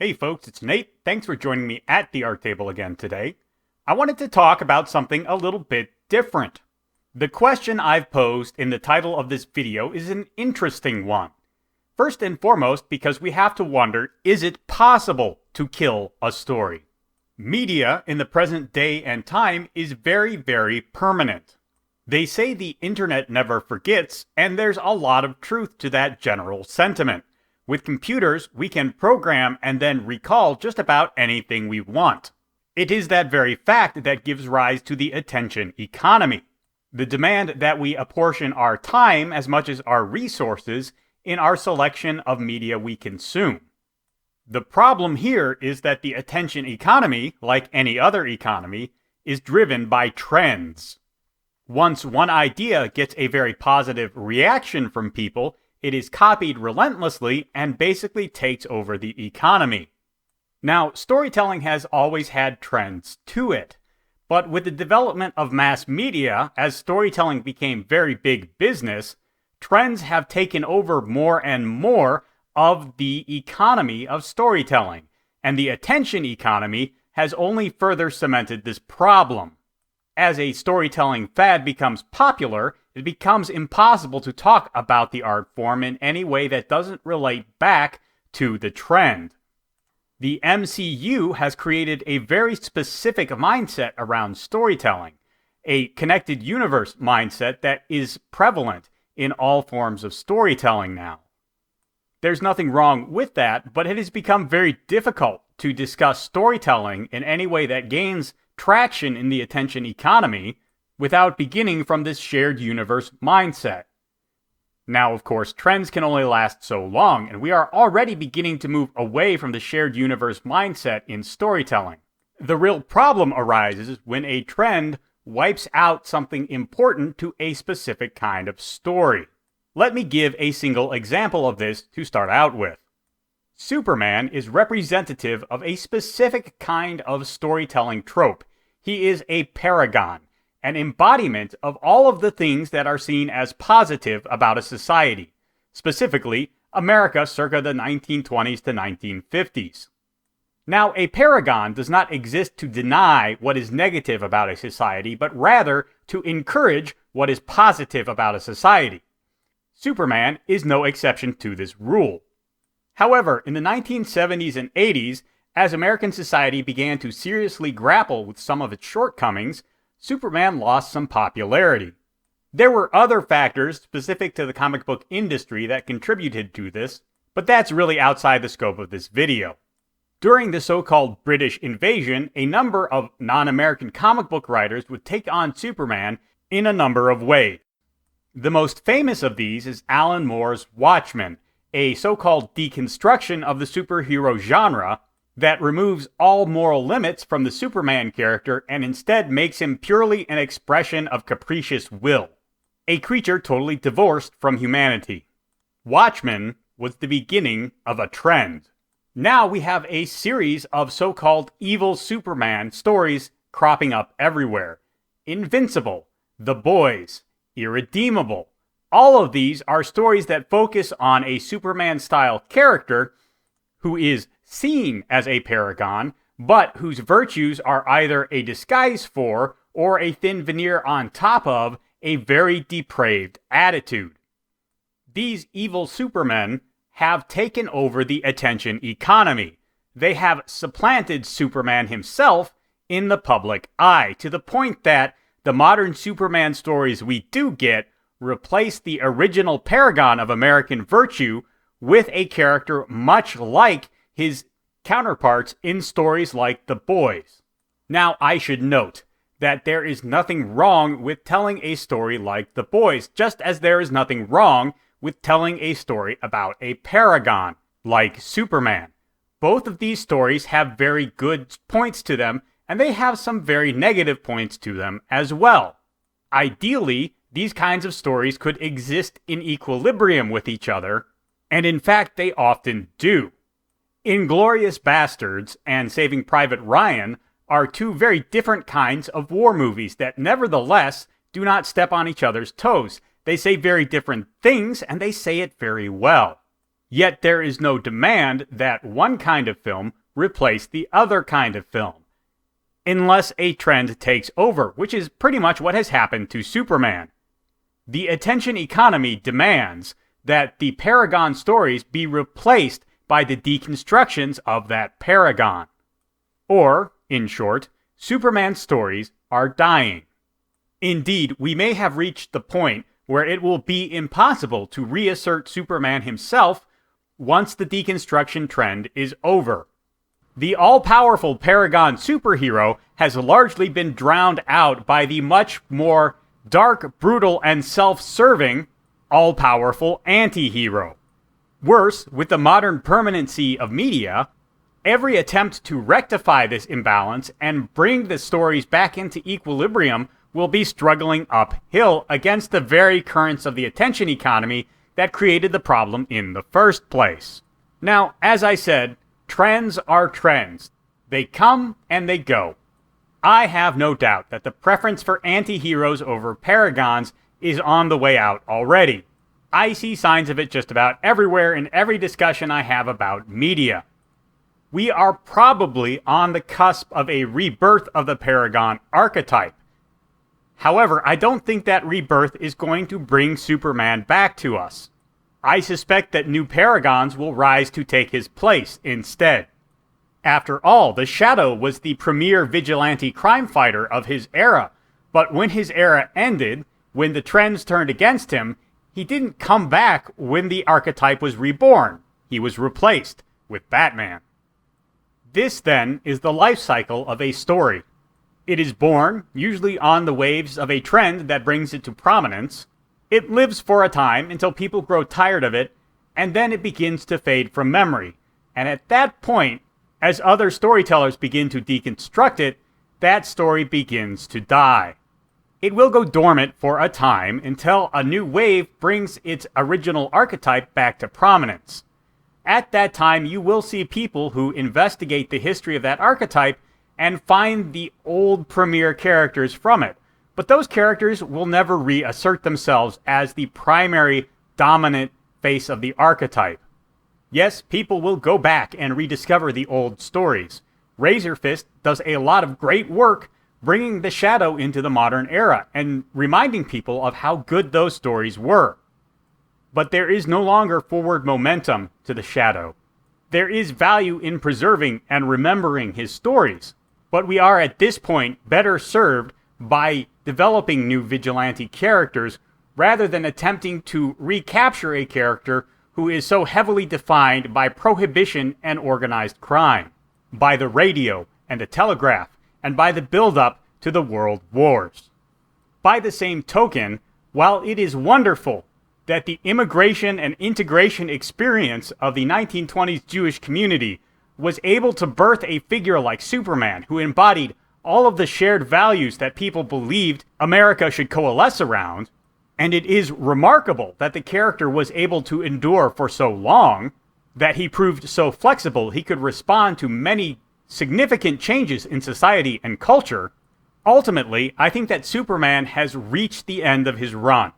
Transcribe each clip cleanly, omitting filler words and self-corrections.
Hey folks, it's Nate. Thanks for joining me at the art table again today. I wanted to talk about something a little bit different. The question I've posed in the title of this video is an interesting one. First and foremost, because we have to wonder, is it possible to kill a story? Media in the present day and time is very, very permanent. They say the internet never forgets, and there's a lot of truth to that general sentiment. With computers, we can program and then recall just about anything we want. It is that very fact that gives rise to the attention economy. The demand that we apportion our time as much as our resources in our selection of media we consume. The problem here is that the attention economy, like any other economy, is driven by trends. Once one idea gets a very positive reaction from people, it is copied relentlessly and basically takes over the economy. Now, storytelling has always had trends to it, but with the development of mass media, as storytelling became very big business, trends have taken over more and more of the economy of storytelling, and the attention economy has only further cemented this problem. As a storytelling fad becomes popular, it becomes impossible to talk about the art form in any way that doesn't relate back to the trend. The MCU has created a very specific mindset around storytelling, a connected universe mindset that is prevalent in all forms of storytelling now. There's nothing wrong with that, but it has become very difficult to discuss storytelling in any way that gains traction in the attention economy without beginning from this shared universe mindset. Now, of course, trends can only last so long, and we are already beginning to move away from the shared universe mindset in storytelling. The real problem arises when a trend wipes out something important to a specific kind of story. Let me give a single example of this to start out with. Superman is representative of a specific kind of storytelling trope. He is a paragon, an embodiment of all of the things that are seen as positive about a society, specifically America circa the 1920s to 1950s. Now, a paragon does not exist to deny what is negative about a society, but rather to encourage what is positive about a society. Superman is no exception to this rule. However, in the 1970s and 80s, as American society began to seriously grapple with some of its shortcomings, Superman lost some popularity. There were other factors specific to the comic book industry that contributed to this, but that's really outside the scope of this video. During the so-called British invasion, a number of non-American comic book writers would take on Superman in a number of ways. The most famous of these is Alan Moore's Watchmen, a so-called deconstruction of the superhero genre that removes all moral limits from the Superman character and instead makes him purely an expression of capricious will, a creature totally divorced from humanity. Watchmen was the beginning of a trend. Now we have a series of so-called evil Superman stories cropping up everywhere. Invincible, The Boys, Irredeemable. All of these are stories that focus on a Superman-style character who is seen as a paragon, but whose virtues are either a disguise for or a thin veneer on top of a very depraved attitude. These evil supermen have taken over the attention economy. They have supplanted Superman himself in the public eye, to the point that the modern Superman stories we do get replace the original paragon of American virtue with a character much like his counterparts in stories like The Boys. Now, I should note that there is nothing wrong with telling a story like The Boys, just as there is nothing wrong with telling a story about a paragon like Superman. Both of these stories have very good points to them, and they have some very negative points to them as well. Ideally, these kinds of stories could exist in equilibrium with each other, and in fact they often do. Inglourious Basterds and Saving Private Ryan are two very different kinds of war movies that nevertheless do not step on each other's toes. They say very different things, and they say it very well. Yet there is no demand that one kind of film replace the other kind of film, unless a trend takes over, which is pretty much what has happened to Superman. The attention economy demands that the Paragon stories be replaced by the deconstructions of that paragon. Or, in short, Superman stories are dying. Indeed, we may have reached the point where it will be impossible to reassert Superman himself once the deconstruction trend is over. The all-powerful Paragon superhero has largely been drowned out by the much more dark, brutal, and self-serving all-powerful anti-hero. Worse, with the modern permanency of media, every attempt to rectify this imbalance and bring the stories back into equilibrium will be struggling uphill against the very currents of the attention economy that created the problem in the first place. Now, as I said, trends are trends. They come and they go. I have no doubt that the preference for anti-heroes over paragons is on the way out already. I see signs of it just about everywhere in every discussion I have about media. We are probably on the cusp of a rebirth of the Paragon archetype. However, I don't think that rebirth is going to bring Superman back to us. I suspect that new Paragons will rise to take his place instead. After all, the Shadow was the premier vigilante crime fighter of his era, but when his era ended, when the trends turned against him, he didn't come back when the archetype was reborn. He was replaced with Batman. This, then, is the life cycle of a story. It is born, usually on the waves of a trend that brings it to prominence. It lives for a time until people grow tired of it, and then it begins to fade from memory. And at that point, as other storytellers begin to deconstruct it, that story begins to die. It will go dormant for a time until a new wave brings its original archetype back to prominence. At that time, you will see people who investigate the history of that archetype and find the old premier characters from it. But those characters will never reassert themselves as the primary dominant face of the archetype. Yes, people will go back and rediscover the old stories. Razor Fist does a lot of great work bringing the Shadow into the modern era and reminding people of how good those stories were. But there is no longer forward momentum to the Shadow. There is value in preserving and remembering his stories, but we are at this point better served by developing new vigilante characters rather than attempting to recapture a character who is so heavily defined by prohibition and organized crime, by the radio and the telegraph, and by the build-up to the world wars. By the same token, while it is wonderful that the immigration and integration experience of the 1920s Jewish community was able to birth a figure like Superman who embodied all of the shared values that people believed America should coalesce around, and it is remarkable that the character was able to endure for so long, that he proved so flexible he could respond to many significant changes in society and culture. Ultimately, I think that Superman has reached the end of his run.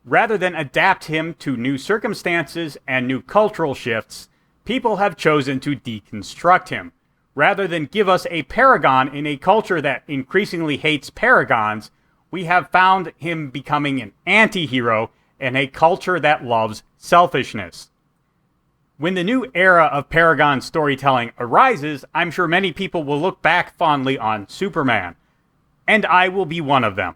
Rather than adapt him to new circumstances and new cultural shifts, people have chosen to deconstruct him. Rather than give us a paragon in a culture that increasingly hates paragons, we have found him becoming an anti-hero in a culture that loves selfishness. When the new era of Paragon storytelling arises, I'm sure many people will look back fondly on Superman. And I will be one of them.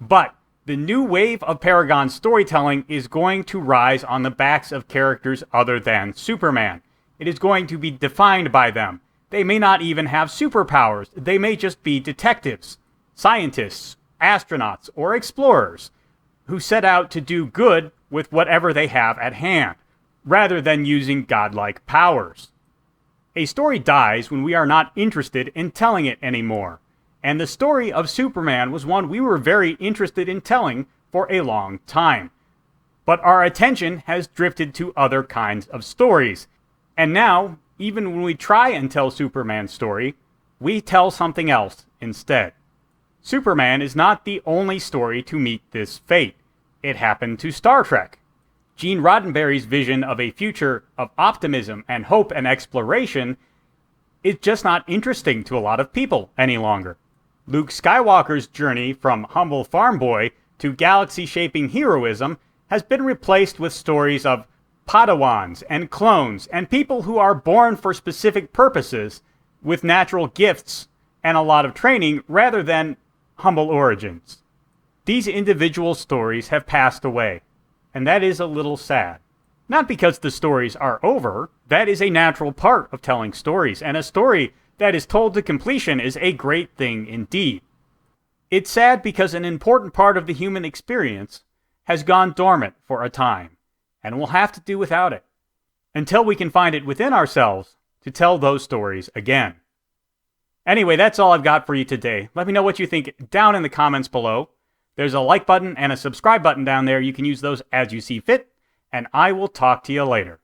But the new wave of Paragon storytelling is going to rise on the backs of characters other than Superman. It is going to be defined by them. They may not even have superpowers. They may just be detectives, scientists, astronauts, or explorers who set out to do good with whatever they have at hand, rather than using godlike powers. A story dies when we are not interested in telling it anymore, and the story of Superman was one we were very interested in telling for a long time. But our attention has drifted to other kinds of stories, and now, even when we try and tell Superman's story, we tell something else instead. Superman is not the only story to meet this fate. It happened to Star Trek. Gene Roddenberry's vision of a future of optimism and hope and exploration is just not interesting to a lot of people any longer. Luke Skywalker's journey from humble farm boy to galaxy-shaping heroism has been replaced with stories of Padawans and clones and people who are born for specific purposes with natural gifts and a lot of training rather than humble origins. These individual stories have passed away, and that is a little sad. Not because the stories are over, that is a natural part of telling stories, and a story that is told to completion is a great thing indeed. It's sad because an important part of the human experience has gone dormant for a time, and we'll have to do without it, until we can find it within ourselves to tell those stories again. Anyway, that's all I've got for you today. Let me know what you think down in the comments below. There's a like button and a subscribe button down there. You can use those as you see fit, and I will talk to you later.